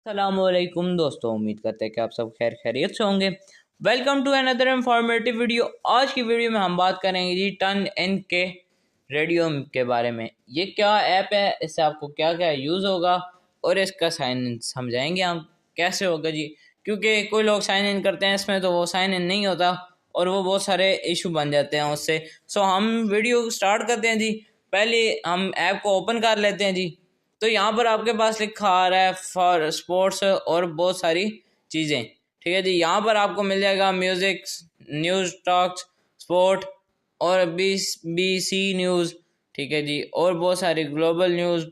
अस्सलामुअलैकुम दोस्तों, उम्मीद करते हैं कि आप सब खैर खैरियत से होंगे। Welcome to another informative video. आज की वीडियो में हम बात करेंगे जी टन इन के रेडियो के बारे में। ये क्या ऐप है, इससे आपको क्या क्या यूज़ होगा और इसका साइन इन समझाएंगे हम कैसे होगा जी। क्योंकि कोई लोग साइन इन करते हैं इसमें तो वो साइन इन नहीं होता और वो बहुत सारे इशू बन जाते हैं उससे। सो हम वीडियो स्टार्ट करते हैं जी। पहले हम ऐप को ओपन कर लेते हैं जी। तो यहाँ पर आपके पास लिखा आ रहा है फॉर स्पोर्ट्स और बहुत सारी चीज़ें। ठीक है जी, यहाँ पर आपको मिल जाएगा म्यूज़िक, न्यूज़, टॉक्स, स्पोर्ट और BBC न्यूज़। ठीक है जी, और बहुत सारी ग्लोबल न्यूज़।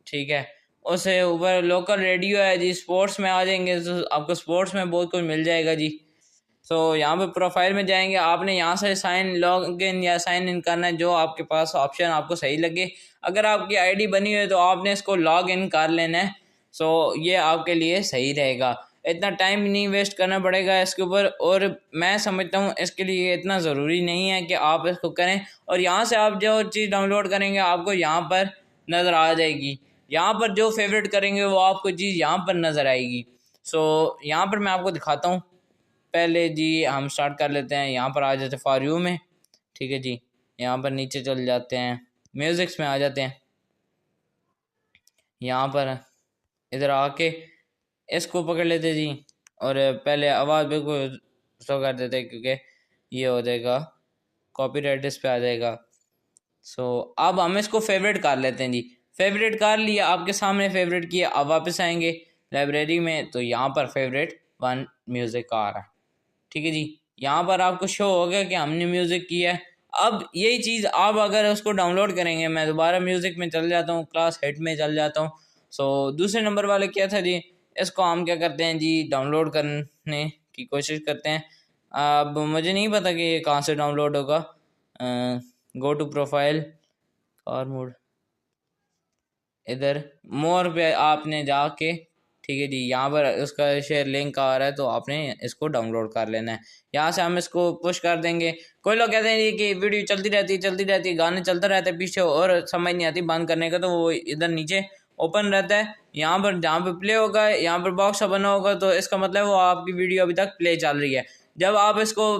ठीक है, उससे ऊपर लोकल रेडियो है जी। स्पोर्ट्स में आ जाएंगे तो आपको स्पोर्ट्स में बहुत कुछ मिल जाएगा जी। सो यहाँ पे प्रोफाइल में जाएंगे, आपने यहाँ से साइन लॉग इन या साइन इन करना है, जो आपके पास ऑप्शन आपको सही लगे। अगर आपकी आईडी बनी हुई है तो आपने इसको लॉग इन कर लेना है। सो ये आपके लिए सही रहेगा, इतना टाइम नहीं वेस्ट करना पड़ेगा इसके ऊपर। और मैं समझता हूँ इसके लिए इतना ज़रूरी नहीं है कि आप इसको करें। और यहाँ से आप जो चीज़ डाउनलोड करेंगे आपको यहाँ पर नज़र आ जाएगी। यहाँ पर जो फेवरेट करेंगे वो आपको चीज़ यहाँ पर नज़र आएगी। सो यहाँ पर मैं आपको दिखाता हूँ। पहले जी हम स्टार्ट कर लेते हैं, यहाँ पर आ जाते हैं फॉर यू में। ठीक है जी, यहाँ पर नीचे चल जाते हैं, म्यूज़िक्स में आ जाते हैं। यहाँ पर इधर आके इसको पकड़ लेते जी और पहले आवाज़ बिल्कुल स्लो कर देते क्योंकि ये हो जाएगा कॉपीराइट, इस पे आ जाएगा। सो अब हम इसको फेवरेट कर लेते हैं जी। फेवरेट कर लिया, आपके सामने फेवरेट किया। अब वापस आएंगे लाइब्रेरी में तो यहाँ पर फेवरेट वन म्यूज़िक आ रहा है। ठीक है जी, यहाँ पर आपको शो होगा कि हमने म्यूज़िक किया है। अब यही चीज़ आप अगर उसको डाउनलोड करेंगे, मैं दोबारा म्यूज़िक में चल जाता हूँ, क्लास हेड में चल जाता हूँ। सो दूसरे नंबर वाले क्या था जी, इसको हम क्या करते हैं जी, डाउनलोड करने की कोशिश करते हैं। अब मुझे नहीं पता कि ये कहाँ से डाउनलोड होगा। गो टू प्रोफाइल और मोड, इधर मोर पे आपने जाके, ठीक है जी, यहाँ पर उसका शेयर लिंक आ रहा है तो आपने इसको डाउनलोड कर लेना है। यहाँ से हम इसको पुश कर देंगे। कोई लोग कहते हैं जी कि वीडियो चलती रहती है, गाने चलता रहता है पीछे और समझ नहीं आती बंद करने का, तो वो इधर नीचे ओपन रहता है। यहाँ पर जहाँ पे प्ले होगा, यहाँ पर बॉक्स बना होगा तो इसका मतलब वो आपकी वीडियो अभी तक प्ले चल रही है। जब आप इसको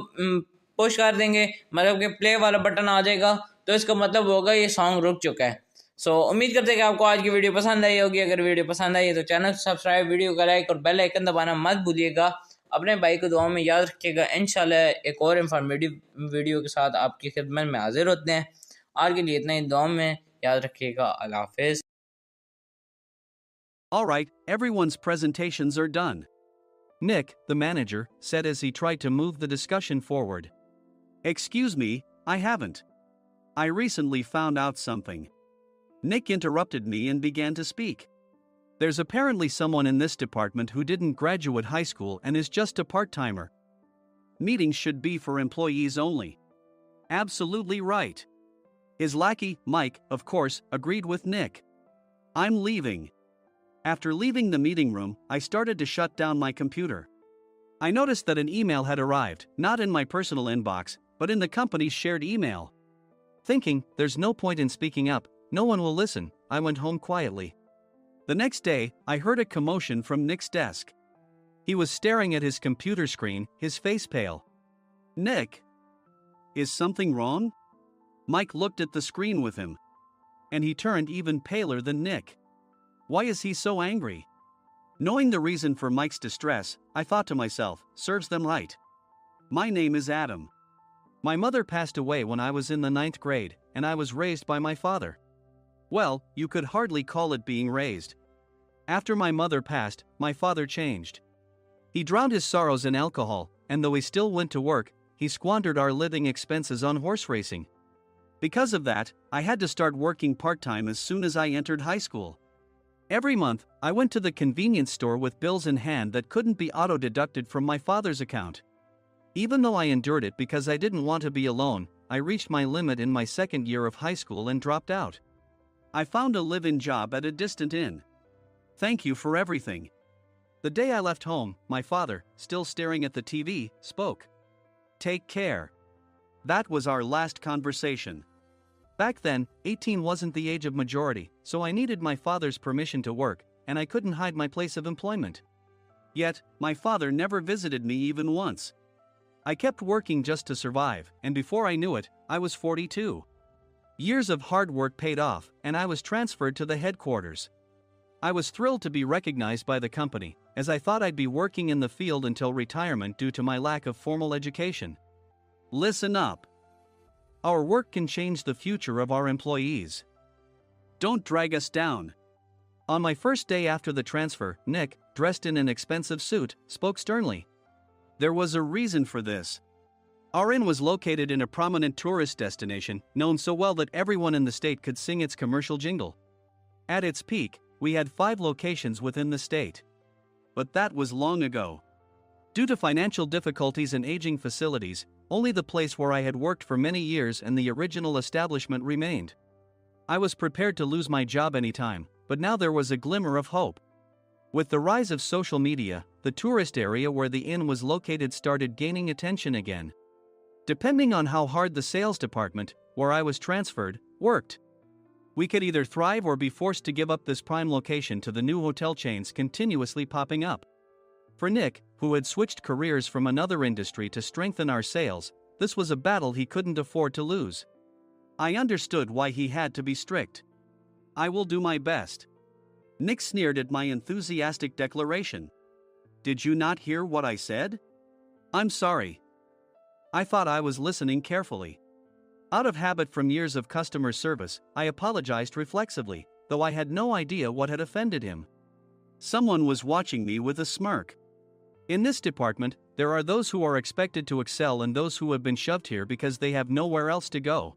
पुश कर देंगे, मतलब कि प्ले वाला बटन आ जाएगा, तो इसका मतलब होगा ये सॉन्ग रुक चुका है। उम्मीद करते हैं कि आपको आज की वीडियो पसंद आई होगी। अगर वीडियो पसंद आई है तो चैनल को सब्सक्राइब, वीडियो का लाइक और बेल आइकन दबाना मत भूलिएगा। अपने भाई को दुआ में याद रखिएगा। इंशाल्लाह एक और इंफॉर्मेटिव वीडियो के साथ आपकी खिदमत में हाजिर होते हैं। आज के लिए इतना ही, दुआ में याद रखिएगा। अल्लाह हाफिज़। All right, everyone's presentations are done. Nick, the manager, said as he tried to move the discussion forward. Excuse me, I haven't. I recently found out something. Nick interrupted me and began to speak. There's apparently someone in this department who didn't graduate high school and is just a part-timer. Meetings should be for employees only. Absolutely right. His lackey, Mike, of course, agreed with Nick. I'm leaving. After leaving the meeting room, I started to shut down my computer. I noticed that an email had arrived, not in my personal inbox, but in the company's shared email. Thinking, there's no point in speaking up, no one will listen, I went home quietly. The next day, I heard a commotion from Nick's desk. He was staring at his computer screen, his face pale. Nick! Is something wrong? Mike looked at the screen with him. And he turned even paler than Nick. Why is he so angry? Knowing the reason for Mike's distress, I thought to myself, serves them right. My name is Adam. My mother passed away when I was in the 9th grade, and I was raised by my father. Well, you could hardly call it being raised. After my mother passed, my father changed. He drowned his sorrows in alcohol, and though he still went to work, he squandered our living expenses on horse racing. Because of that, I had to start working part-time as soon as I entered high school. Every month, I went to the convenience store with bills in hand that couldn't be auto-deducted from my father's account. Even though I endured it because I didn't want to be alone, I reached my limit in my second year of high school and dropped out. I found a live-in job at a distant inn. Thank you for everything. The day I left home, my father, still staring at the TV, spoke. Take care. That was our last conversation. Back then, 18 wasn't the age of majority, so I needed my father's permission to work, and I couldn't hide my place of employment. Yet, my father never visited me even once. I kept working just to survive, and before I knew it, I was 42. Years of hard work paid off, and I was transferred to the headquarters. I was thrilled to be recognized by the company, as I thought I'd be working in the field until retirement due to my lack of formal education. Listen up. Our work can change the future of our employees. Don't drag us down. On my first day after the transfer, Nick, dressed in an expensive suit, spoke sternly. There was a reason for this. Our inn was located in a prominent tourist destination, known so well that everyone in the state could sing its commercial jingle. At its peak, we had 5 locations within the state. But that was long ago. Due to financial difficulties and aging facilities, only the place where I had worked for many years and the original establishment remained. I was prepared to lose my job anytime, but now there was a glimmer of hope. With the rise of social media, the tourist area where the inn was located started gaining attention again. Depending on how hard the sales department, where I was transferred, worked, we could either thrive or be forced to give up this prime location to the new hotel chains continuously popping up. For Nick, who had switched careers from another industry to strengthen our sales, this was a battle he couldn't afford to lose. I understood why he had to be strict. I will do my best. Nick sneered at my enthusiastic declaration. Did you not hear what I said? I'm sorry. I thought I was listening carefully. Out of habit from years of customer service, I apologized reflexively, though I had no idea what had offended him. Someone was watching me with a smirk. In this department, there are those who are expected to excel and those who have been shoved here because they have nowhere else to go.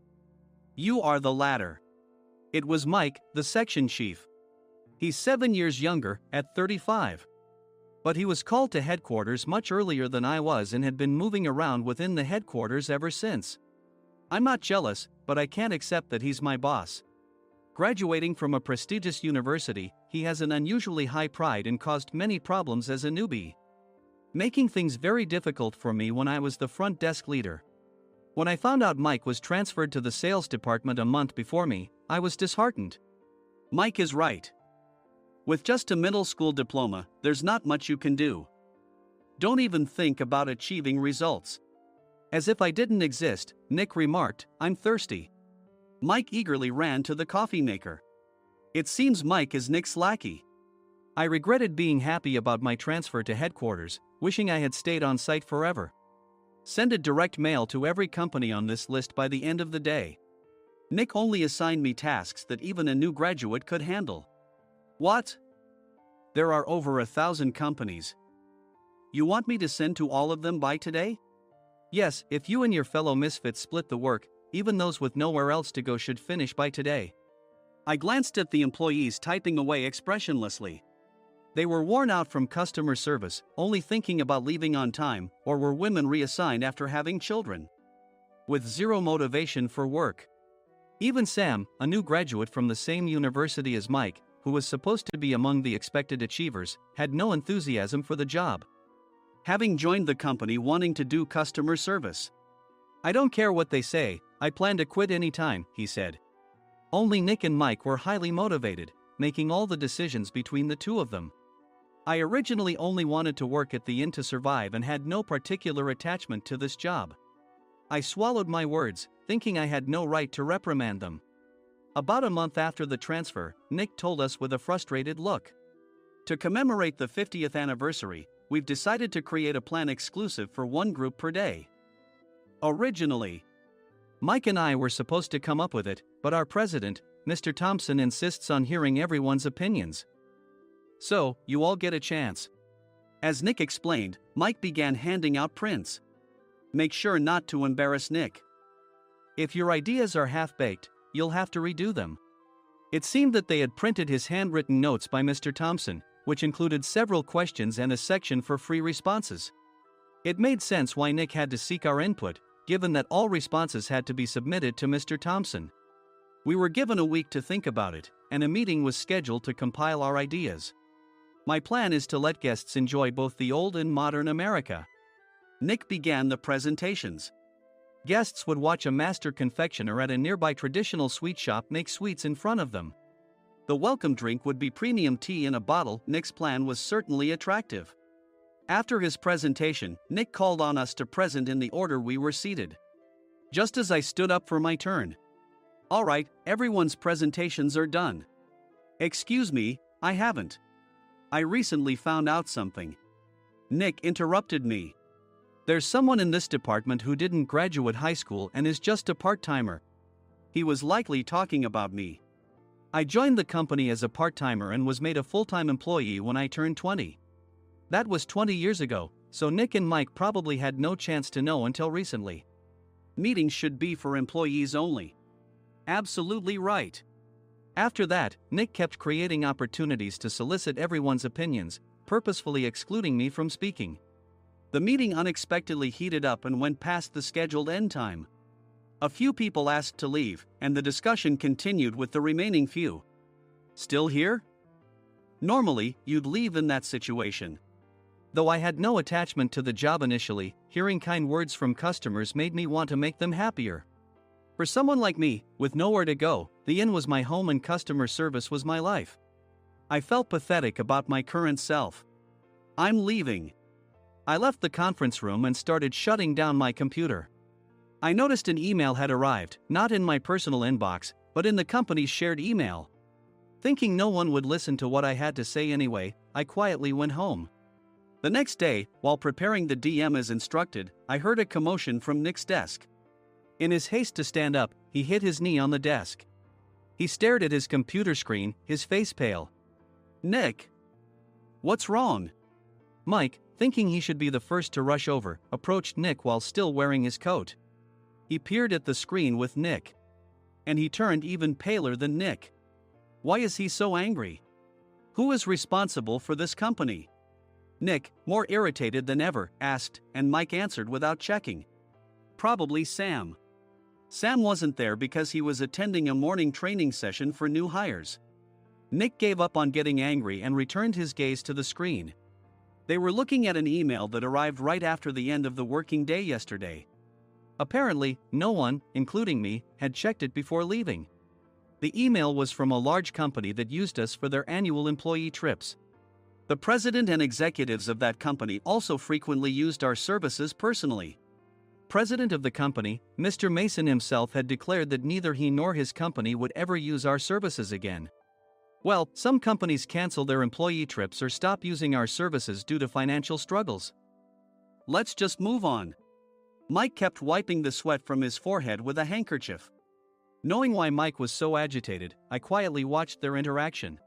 You are the latter. It was Mike, the section chief. He's 7 years younger, at 35. But he was called to headquarters much earlier than I was and had been moving around within the headquarters ever since. I'm not jealous, but I can't accept that he's my boss. Graduating from a prestigious university, he has an unusually high pride and caused many problems as a newbie, making things very difficult for me when I was the front desk leader. When I found out Mike was transferred to the sales department a month before me, I was disheartened. Mike is right. With just a middle school diploma, there's not much you can do. Don't even think about achieving results. As if I didn't exist, Nick remarked, I'm thirsty. Mike eagerly ran to the coffee maker. It seems Mike is Nick's lackey. I regretted being happy about my transfer to headquarters, wishing I had stayed on site forever. Send a direct mail to every company on this list by the end of the day. Nick only assigned me tasks that even a new graduate could handle. What? There are over 1,000 companies. You want me to send to all of them by today? Yes, if you and your fellow misfits split the work, even those with nowhere else to go should finish by today. I glanced at the employees typing away expressionlessly. They were worn out from customer service, only thinking about leaving on time, or were women reassigned after having children, with zero motivation for work. Even Sam, a new graduate from the same university as Mike, who was supposed to be among the expected achievers, had no enthusiasm for the job, having joined the company wanting to do customer service. I don't care what they say, I plan to quit anytime, he said. Only Nick and Mike were highly motivated, making all the decisions between the two of them. I originally only wanted to work at the inn to survive and had no particular attachment to this job. I swallowed my words, thinking I had no right to reprimand them. About a month after the transfer, Nick told us with a frustrated look. To commemorate the 50th anniversary, we've decided to create a plan exclusive for one group per day. Originally, Mike and I were supposed to come up with it, but our president, Mr. Thompson, insists on hearing everyone's opinions. So, you all get a chance. As Nick explained, Mike began handing out prints. Make sure not to embarrass Nick. If your ideas are half-baked, you'll have to redo them. It seemed that they had printed his handwritten notes by Mr. Thompson, which included several questions and a section for free responses. It made sense why Nick had to seek our input, given that all responses had to be submitted to Mr. Thompson. We were given a week to think about it, and a meeting was scheduled to compile our ideas. My plan is to let guests enjoy both the old and modern America. Nick began the presentations. Guests would watch a master confectioner at a nearby traditional sweet shop make sweets in front of them. The welcome drink would be premium tea in a bottle. Nick's plan was certainly attractive. After his presentation, Nick called on us to present in the order we were seated. Just as I stood up for my turn. "All right, everyone's presentations are done." "Excuse me, I haven't. I recently found out something." Nick interrupted me. "There's someone in this department who didn't graduate high school and is just a part-timer." He was likely talking about me. I joined the company as a part-timer and was made a full-time employee when I turned 20. That was 20 years ago, so Nick and Mike probably had no chance to know until recently. Meetings should be for employees only. Absolutely right. After that, Nick kept creating opportunities to solicit everyone's opinions, purposefully excluding me from speaking. The meeting unexpectedly heated up and went past the scheduled end time. A few people asked to leave, and the discussion continued with the remaining few. "Still here?" Normally, you'd leave in that situation. Though I had no attachment to the job initially, hearing kind words from customers made me want to make them happier. For someone like me, with nowhere to go, the inn was my home and customer service was my life. I felt pathetic about my current self. "I'm leaving." I left the conference room and started shutting down my computer. I noticed an email had arrived, not in my personal inbox, but in the company's shared email. Thinking no one would listen to what I had to say anyway, I quietly went home. The next day, while preparing the DM as instructed, I heard a commotion from Nick's desk. In his haste to stand up, he hit his knee on the desk. He stared at his computer screen, his face pale. "Nick! What's wrong?" Mike, thinking he should be the first to rush over, approached Nick while still wearing his coat. He peered at the screen with Nick. And he turned even paler than Nick. Why is he so angry? Who is responsible for this company? Nick, more irritated than ever, asked, and Mike answered without checking. "Probably Sam." Sam wasn't there because he was attending a morning training session for new hires. Nick gave up on getting angry and returned his gaze to the screen. They were looking at an email that arrived right after the end of the working day yesterday. Apparently, no one, including me, had checked it before leaving. The email was from a large company that used us for their annual employee trips. The president and executives of that company also frequently used our services personally. President of the company, Mr. Mason himself, had declared that neither he nor his company would ever use our services again. Well, some companies cancel their employee trips or stop using our services due to financial struggles. Let's just move on. Mike kept wiping the sweat from his forehead with a handkerchief. Knowing why Mike was so agitated, I quietly watched their interaction.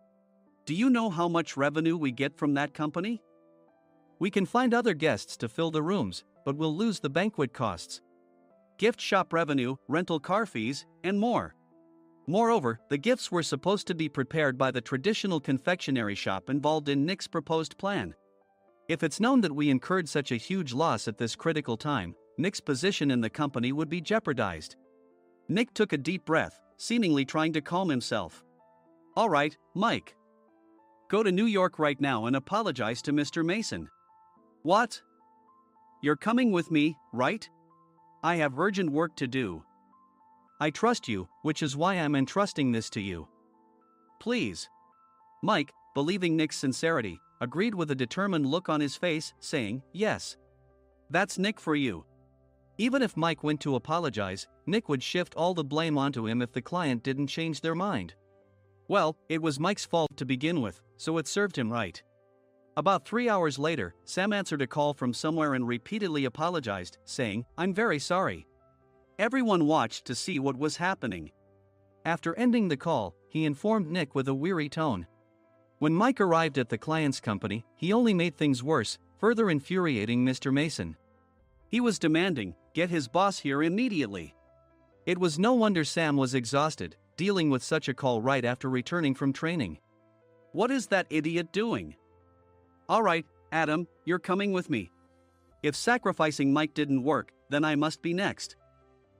"Do you know how much revenue we get from that company? We can find other guests to fill the rooms, but we'll lose the banquet costs, gift shop revenue, rental car fees, and more. Moreover, the gifts were supposed to be prepared by the traditional confectionery shop involved in Nick's proposed plan. If it's known that we incurred such a huge loss at this critical time, Nick's position in the company would be jeopardized." Nick took a deep breath, seemingly trying to calm himself. "All right, Mike. Go to New York right now and apologize to Mr. Mason." "What? You're coming with me, right? I have urgent work to do." "I trust you, which is why I'm entrusting this to you. Please." Mike, believing Nick's sincerity, agreed with a determined look on his face, saying, "Yes. That's Nick for you." Even if Mike went to apologize, Nick would shift all the blame onto him if the client didn't change their mind. Well, it was Mike's fault to begin with, so it served him right. About 3 hours later, Sam answered a call from somewhere and repeatedly apologized, saying, "I'm very sorry." Everyone watched to see what was happening. After ending the call, he informed Nick with a weary tone. When Mike arrived at the client's company, he only made things worse, further infuriating Mr. Mason. He was demanding, "Get his boss here immediately." It was no wonder Sam was exhausted, dealing with such a call right after returning from training. "What is that idiot doing?" "All right, Adam, you're coming with me. If sacrificing Mike didn't work, then I must be next."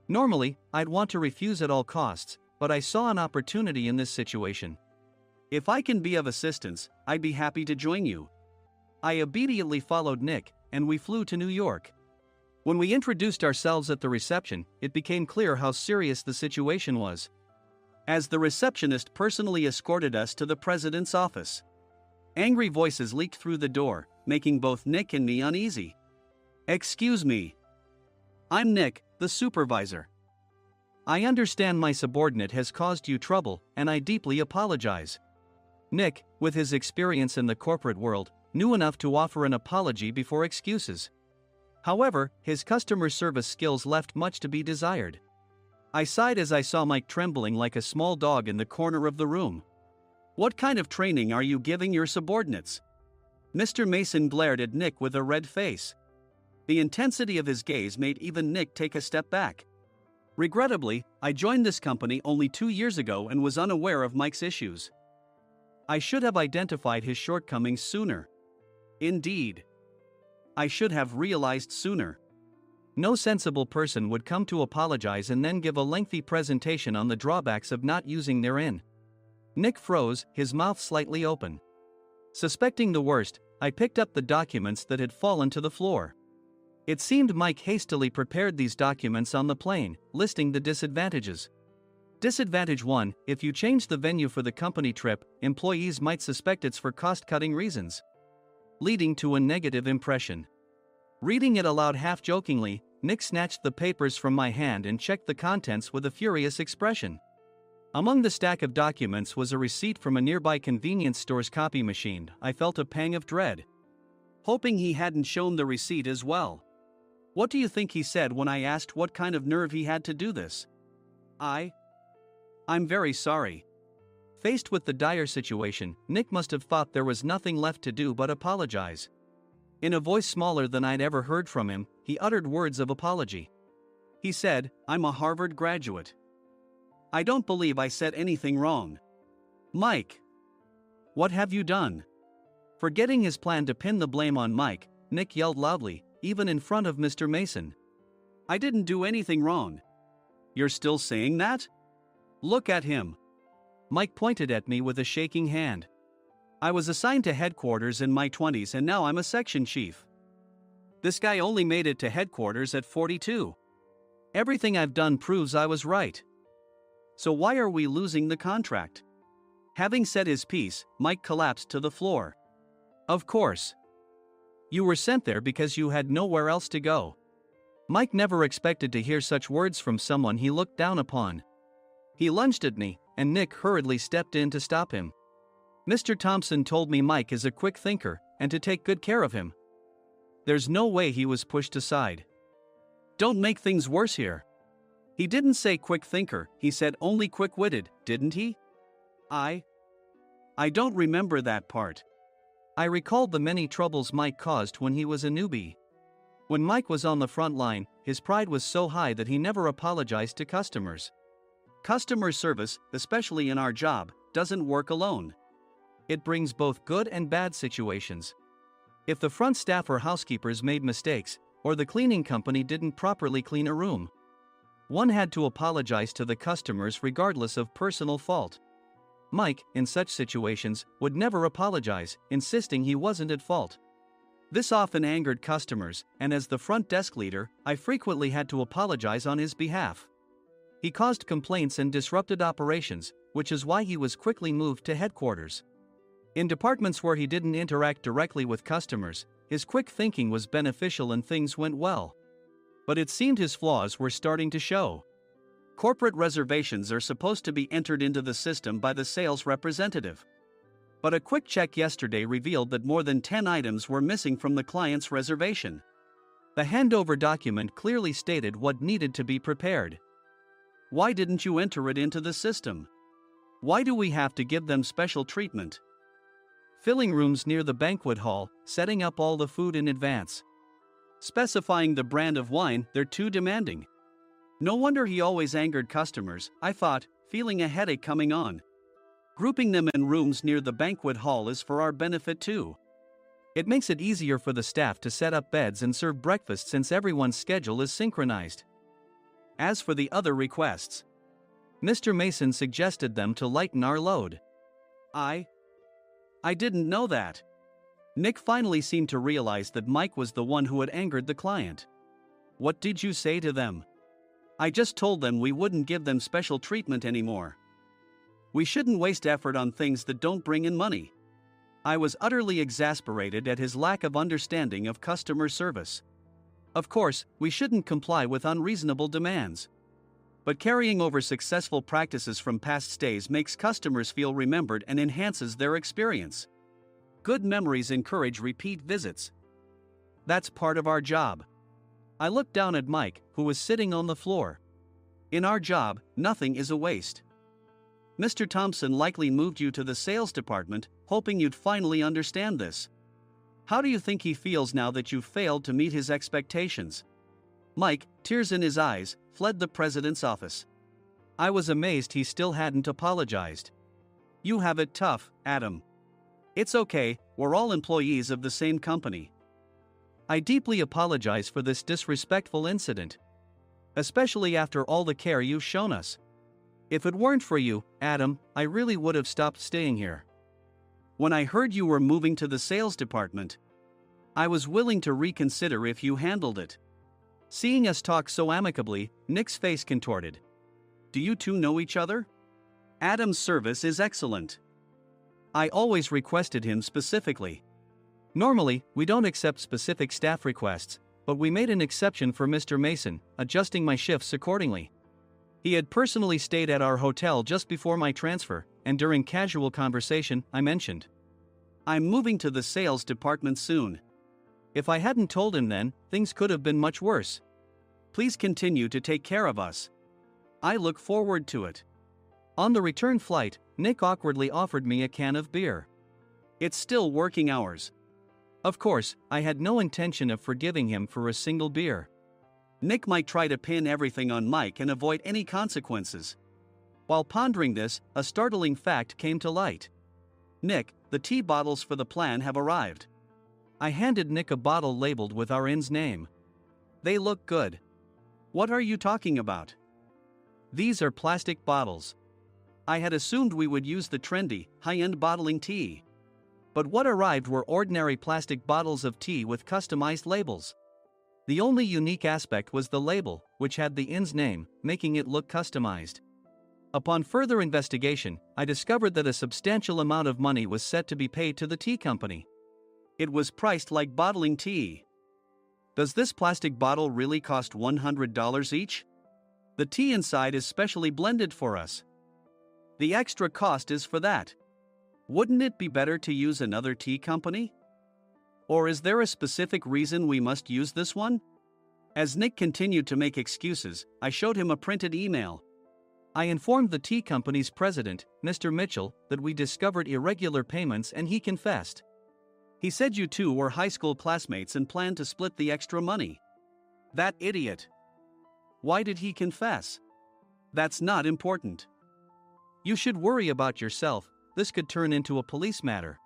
Normally, I'd want to refuse at all costs, but I saw an opportunity in this situation. "If I can be of assistance, I'd be happy to join you." I immediately followed Nick, and we flew to New York. When we introduced ourselves at the reception, it became clear how serious the situation was. as the receptionist personally escorted us to the president's office. Angry voices leaked through the door, making both Nick and me uneasy. "Excuse me. I'm Nick, the supervisor. I understand my subordinate has caused you trouble, and I deeply apologize." Nick, with his experience in the corporate world, knew enough to offer an apology before excuses. However, his customer service skills left much to be desired. I sighed as I saw Mike trembling like a small dog in the corner of the room. "What kind of training are you giving your subordinates?" Mr. Mason glared at Nick with a red face. The intensity of his gaze made even Nick take a step back. Regrettably, I joined this company only 2 years ago and was unaware of Mike's issues. I should have identified his shortcomings sooner. Indeed, I should have realized sooner. No sensible person would come to apologize and then give a lengthy presentation on the drawbacks of not using their in. Nick froze, his mouth slightly open. Suspecting the worst, I picked up the documents that had fallen to the floor. It seemed Mike hastily prepared these documents on the plane, listing the disadvantages. Disadvantage 1: if you change the venue for the company trip, employees might suspect it's for cost-cutting reasons, leading to a negative impression. Reading it aloud half-jokingly, Nick snatched the papers from my hand and checked the contents with a furious expression. Among the stack of documents was a receipt from a nearby convenience store's copy machine. I felt a pang of dread, hoping he hadn't shown the receipt as well. What do you think he said when I asked what kind of nerve he had to do this? I'm very sorry." Faced with the dire situation, Nick must have thought there was nothing left to do but apologize. In a voice smaller than I'd ever heard from him, he uttered words of apology. He said, "I'm a Harvard graduate. I don't believe I said anything wrong." "Mike, what have you done?" Forgetting his plan to pin the blame on Mike, Nick yelled loudly, even in front of Mr. Mason. "I didn't do anything wrong." "You're still saying that? Look at him." Mike pointed at me with a shaking hand. "I was assigned to headquarters in my 20s and now I'm a section chief. This guy only made it to headquarters at 42. Everything I've done proves I was right. So why are we losing the contract?" Having said his piece, Mike collapsed to the floor. "Of course. You were sent there because you had nowhere else to go." Mike never expected to hear such words from someone he looked down upon. He lunged at me, and Nick hurriedly stepped in to stop him. "Mr. Thompson told me Mike is a quick thinker, and to take good care of him." There's no way he was pushed aside. "Don't make things worse here." "He didn't say quick thinker, he said only quick-witted, didn't he?" I don't remember that part." I recalled the many troubles Mike caused when he was a newbie. When Mike was on the front line, his pride was so high that he never apologized to customers. Customer service, especially in our job, doesn't work alone. It brings both good and bad situations. If the front staff or housekeepers made mistakes, or the cleaning company didn't properly clean a room, one had to apologize to the customers regardless of personal fault. Mike, in such situations, would never apologize, insisting he wasn't at fault. This often angered customers, and as the front desk leader, I frequently had to apologize on his behalf. He caused complaints and disrupted operations, which is why he was quickly moved to headquarters. In departments where he didn't interact directly with customers, his quick thinking was beneficial and things went well. But it seemed his flaws were starting to show. Corporate reservations are supposed to be entered into the system by the sales representative. But a quick check yesterday revealed that more than 10 items were missing from the client's reservation. The handover document clearly stated what needed to be prepared. Why didn't you enter it into the system? Why do we have to give them special treatment? Filling rooms near the banquet hall, setting up all the food in advance. Specifying the brand of wine, they're too demanding. No wonder he always angered customers, I thought, feeling a headache coming on. Grouping them in rooms near the banquet hall is for our benefit too. It makes it easier for the staff to set up beds and serve breakfast since everyone's schedule is synchronized. As for the other requests, Mr. Mason suggested them to lighten our load. I didn't know that. Nick finally seemed to realize that Mike was the one who had angered the client. What did you say to them? I just told them we wouldn't give them special treatment anymore. We shouldn't waste effort on things that don't bring in money. I was utterly exasperated at his lack of understanding of customer service. Of course, we shouldn't comply with unreasonable demands. But carrying over successful practices from past stays makes customers feel remembered and enhances their experience. Good memories encourage repeat visits. That's part of our job. I looked down at Mike, who was sitting on the floor. In our job, nothing is a waste. Mr. Thompson likely moved you to the sales department, hoping you'd finally understand this. How do you think he feels now that you've failed to meet his expectations? Mike, tears in his eyes, fled the president's office. I was amazed he still hadn't apologized. You have it tough, Adam. It's okay, we're all employees of the same company. I deeply apologize for this disrespectful incident. Especially after all the care you've shown us. If it weren't for you, Adam, I really would have stopped staying here. When I heard you were moving to the sales department, I was willing to reconsider if you handled it. Seeing us talk so amicably, Nick's face contorted. Do you two know each other? Adam's service is excellent. I always requested him specifically. Normally, we don't accept specific staff requests, but we made an exception for Mr. Mason, adjusting my shifts accordingly. He had personally stayed at our hotel just before my transfer, and during casual conversation, I mentioned, I'm moving to the sales department soon. If I hadn't told him then, things could have been much worse. Please continue to take care of us. I look forward to it. On the return flight, Nick awkwardly offered me a can of beer. It's still working hours. Of course, I had no intention of forgiving him for a single beer. Nick might try to pin everything on Mike and avoid any consequences. While pondering this, a startling fact came to light. Nick, the tea bottles for the plan have arrived. I handed Nick a bottle labeled with our inn's name. They look good. What are you talking about? These are plastic bottles. I had assumed we would use the trendy, high-end bottling tea. But what arrived were ordinary plastic bottles of tea with customized labels. The only unique aspect was the label, which had the inn's name, making it look customized. Upon further investigation, I discovered that a substantial amount of money was set to be paid to the tea company. It was priced like bottling tea. Does this plastic bottle really cost $100 each? The tea inside is specially blended for us. The extra cost is for that. Wouldn't it be better to use another tea company? Or is there a specific reason we must use this one? As Nick continued to make excuses, I showed him a printed email. I informed the tea company's president, Mr. Mitchell, that we discovered irregular payments and he confessed. He said you two were high school classmates and planned to split the extra money. That idiot. Why did he confess? That's not important. You should worry about yourself, this could turn into a police matter.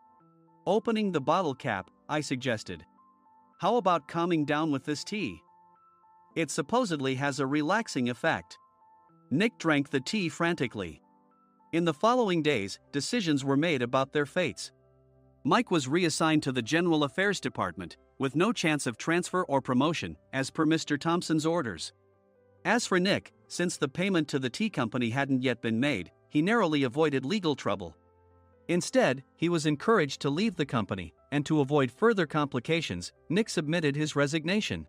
Opening the bottle cap, I suggested. How about calming down with this tea? It supposedly has a relaxing effect. Nick drank the tea frantically. In the following days, decisions were made about their fates. Mike was reassigned to the General Affairs Department, with no chance of transfer or promotion, as per Mr. Thompson's orders. As for Nick, since the payment to the tea company hadn't yet been made, he narrowly avoided legal trouble. Instead, he was encouraged to leave the company, and to avoid further complications, Nick submitted his resignation.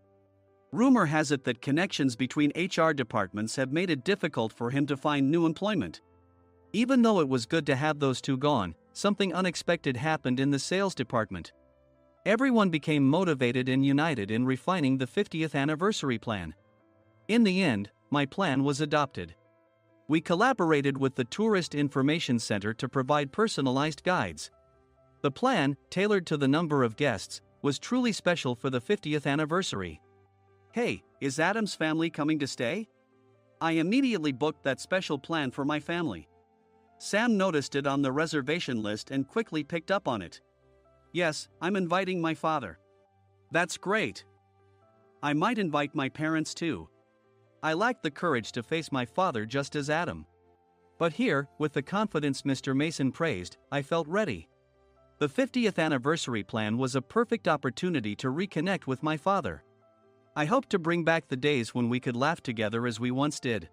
Rumor has it that connections between HR departments have made it difficult for him to find new employment. Even though it was good to have those two gone, something unexpected happened in the sales department. Everyone became motivated and united in refining the 50th anniversary plan. In the end, my plan was adopted. We collaborated with the Tourist Information Center to provide personalized guides. The plan, tailored to the number of guests, was truly special for the 50th anniversary. Hey, is Adam's family coming to stay? I immediately booked that special plan for my family. Sam noticed it on the reservation list and quickly picked up on it. Yes, I'm inviting my father. That's great. I might invite my parents too. I lacked the courage to face my father just as Adam. But here, with the confidence Mr. Mason praised, I felt ready. The 50th anniversary plan was a perfect opportunity to reconnect with my father. I hoped to bring back the days when we could laugh together as we once did.